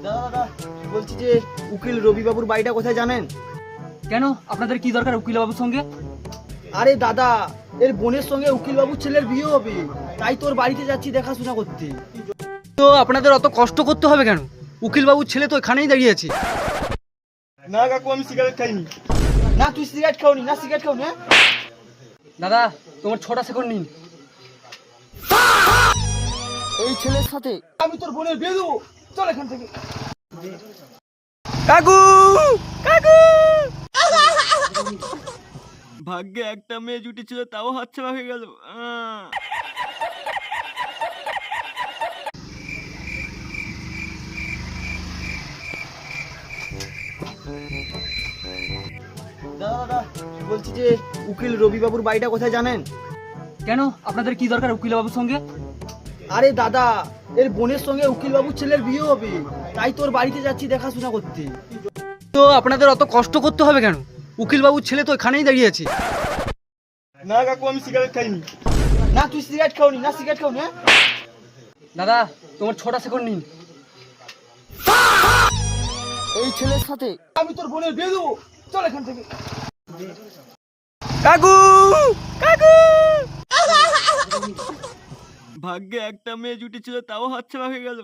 দাদা দাদা বলছি যে উকিল রবিবাবুর বাড়িটা কোথায় জানেন? কেন আপনাদের কি দরকার উকিল বাবুর সঙ্গে? আরে দাদা, এর বোনের সঙ্গে উকিল বাবুর ছেলের বিয়ে হবে, তাই তোর বাড়িতে যাচ্ছি দেখাশোনা করতে। তো আপনাদের অত কষ্ট করতে হবে কেন? উকিল বাবুর ছেলে তো এখানেই দাঁড়িয়ে আছে। না কাকু, আমি সিগারেট খাইনি। না তুই সিগারেট খাওনি? না সিগারেট খাও না। দাদা তোমার 6টা সেকেন্ড নিন। এই ছেলের সাথে আমি তোর বোনের বিয়ে দেবো, চল এখান থেকে। কাকু কাকু, ভাগ্যে একটা মেয়ে জুটি ছিল, তাও হাতছাড়া হয়ে গেল। দাদা দাদা বলছি যে উকিল রবিবাবুর বাড়িটা কোথায় জানেন? কেন আপনাদের কি দরকার উকিল বাবুর সঙ্গে? আরে দাদা, এর বোনের সঙ্গে উকিল বাবুর ছেলের বিয়ে হবে, তাই তোর বাড়িতে যাচ্ছি দেখাশোনা করতে। তো আপনাদের অত কষ্ট করতে হবে কেন? উকিল বাবুর ছেলে তো এখানেই দাঁড়িয়ে আছে। না কাকু, আমি সিগারেট খাইনি। না তুই সিগারেট খাওনি? না সিগারেট খাও না। দাদা তোমার 6টা সেকেন্ড নিন। এই ছেলের সাথে আমি তোর বোনের বিয়ে দেবো, চল এখান থেকে। কাকু কাকু, ভাগ্যে একটা মেয়ে জুটি ছিল, তাও হাতছাড়া হয়ে গেল।